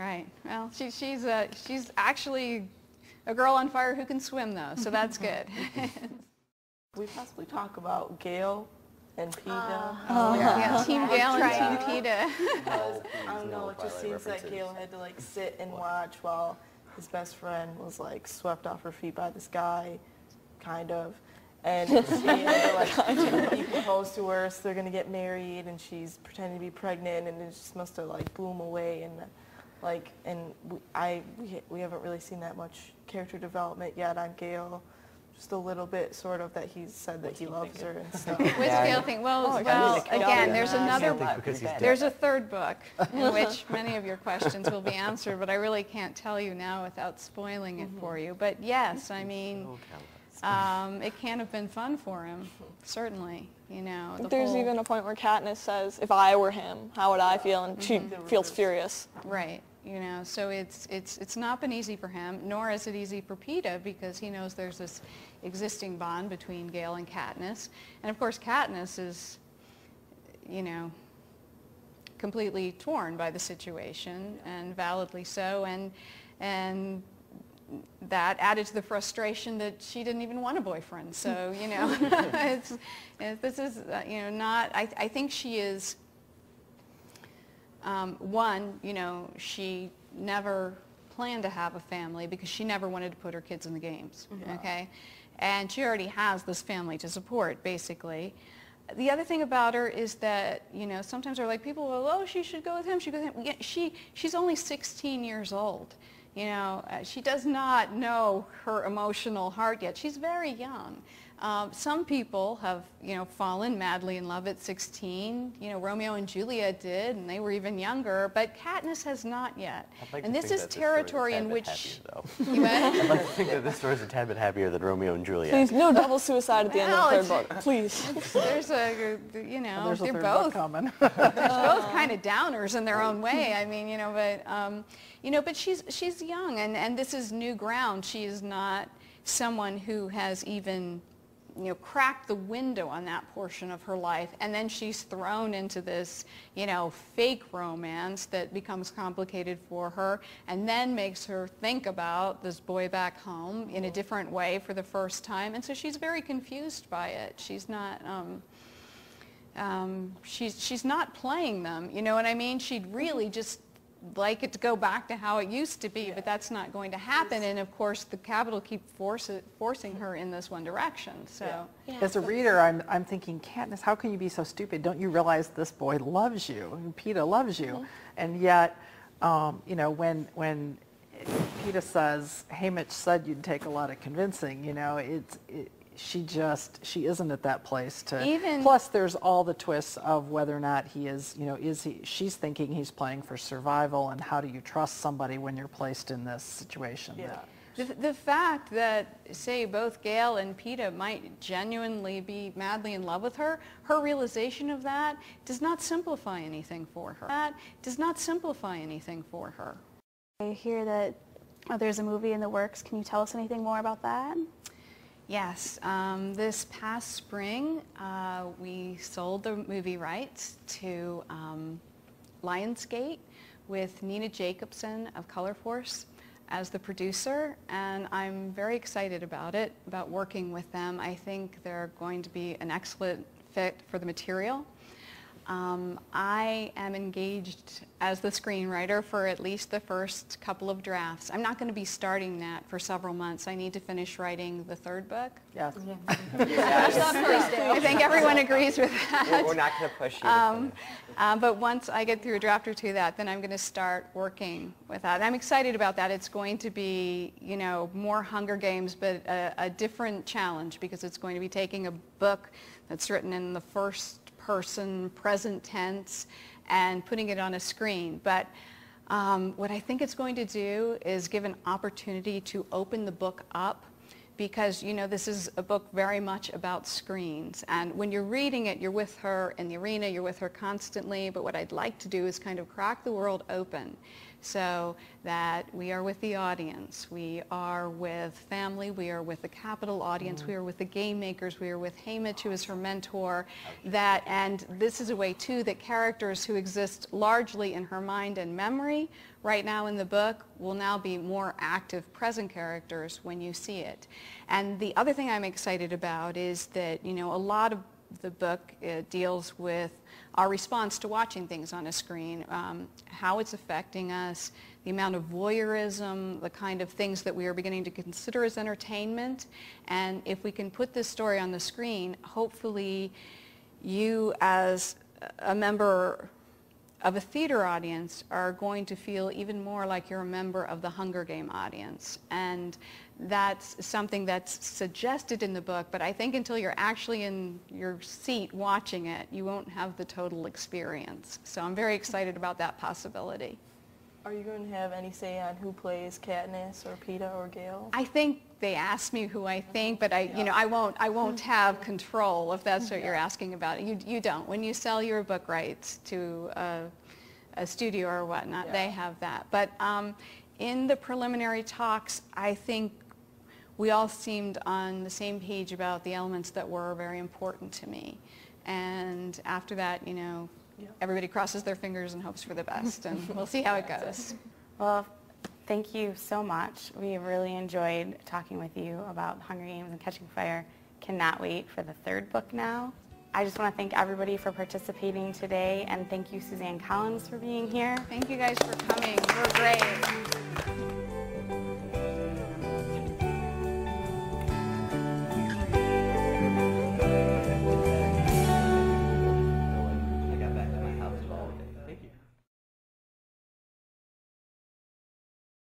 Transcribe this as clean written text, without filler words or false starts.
Right. Well, she's actually a girl on fire who can swim, though, so that's good. We possibly talk about Gail and PETA. Yeah, Team Gail and Team PETA. Because, I don't know, it just seems that Gail had to like sit and watch while his best friend was like swept off her feet by this guy, kind of. And she had to like, he proposed to her, so they're gonna get married, and she's pretending to be pregnant, and it just must have like blew him away, and like, and we haven't really seen that much character development yet on Gail. Just a little bit, sort of, that he's said that he loves her and stuff. What's Gail think? Well, again, there's a third book in which many of your questions will be answered, but I really can't tell you now without spoiling it for you. But yes, I mean, it can't have been fun for him, certainly. You know, there's even a point where Katniss says, "If I were him, how would I feel?" And she feels furious. Right. You know, so it's not been easy for him, nor is it easy for PETA, because he knows there's this existing bond between Gail and Katniss. And of course Katniss is, you know, completely torn by the situation, and validly so, and that added to the frustration that she didn't even want a boyfriend. So, you know, this is, you know, not, I think she is, one, you know, she never planned to have a family because she never wanted to put her kids in the games, okay? And she already has this family to support, basically. The other thing about her is that, you know, sometimes there are like people, well, oh, she should go with him, she should go with him. Yeah, she's only 16 years old. You know, she does not know her emotional heart yet. She's very young. Some people have, you know, fallen madly in love at 16. You know, Romeo and Juliet did, and they were even younger. But Katniss has not yet. And this is territory in which... I'd like to think that this story is a tad bit happier than Romeo and Juliet. Please, no double suicide at the end of the third book. Please. There's a, you know, there's they're a third both book coming. they're both kind of downers in their own way. I mean, you know, but she's young, and this is new ground. She is not someone who has even, you know, cracked the window on that portion of her life, and then she's thrown into this, you know, fake romance that becomes complicated for her, and then makes her think about this boy back home in a different way for the first time, and so she's very confused by it. She's not, she's not playing them, you know what I mean? She'd really just like it to go back to how it used to be, but that's not going to happen. And of course, the Capitol keep forcing her in this one direction. So, as a reader, I'm thinking, Katniss, how can you be so stupid? Don't you realize this boy loves you, and PETA loves you, and yet, you know, when PETA says, "Hey, Mitch said you'd take a lot of convincing," you know, she isn't at that place to, plus there's all the twists of whether or not he is, you know, she's thinking he's playing for survival, and how do you trust somebody when you're placed in this situation? The fact that, say, both Gail and PETA might genuinely be madly in love with her, her realization of that does not simplify anything for her. That does not simplify anything for her. I hear that there's a movie in the works. Can you tell us anything more about that? Yes, this past spring we sold the movie rights to Lionsgate with Nina Jacobson of Color Force as the producer, and I'm very excited about it, about working with them. I think they're going to be an excellent fit for the material. I am engaged as the screenwriter for at least the first couple of drafts. I'm not going to be starting that for several months. I need to finish writing the third book. Yes. I think everyone agrees with that. We're not going to push you. But once I get through a draft or two of that, then I'm going to start working with that. I'm excited about that. It's going to be, you know, more Hunger Games, but a different challenge, because it's going to be taking a book that's written in the first person, present tense, and putting it on a screen. But what I think it's going to do is give an opportunity to open the book up, because, you know, this is a book very much about screens. And when you're reading it, you're with her in the arena, you're with her constantly. But what I'd like to do is kind of crack the world open so that we are with the audience, we are with family, we are with the capital audience, we are with the game makers, we are with Haymitch, who is her mentor, and this is a way too that characters who exist largely in her mind and memory right now in the book will now be more active present characters when you see it. And the other thing I'm excited about is that, a lot of the book deals with our response to watching things on a screen, how it's affecting us, the amount of voyeurism, the kind of things that we are beginning to consider as entertainment. And if we can put this story on the screen, hopefully you as a member of a theater audience are going to feel even more like you're a member of the Hunger Game audience. And that's something that's suggested in the book, but I think until you're actually in your seat watching it, you won't have the total experience. So I'm very excited about that possibility. Are you going to have any say on who plays Katniss or Peeta or Gale? I think they asked me who I think, but I won't have control if that's what you're asking about. You don't. When you sell your book rights to a studio or whatnot, they have that. But in the preliminary talks, I think we all seemed on the same page about the elements that were very important to me. And after that, everybody crosses their fingers and hopes for the best, and we'll see how it goes. Well, thank you so much. We really enjoyed talking with you about Hunger Games and Catching Fire. Cannot wait for the third book now. I just want to thank everybody for participating today, and thank you, Suzanne Collins, for being here. Thank you guys for coming. You're great.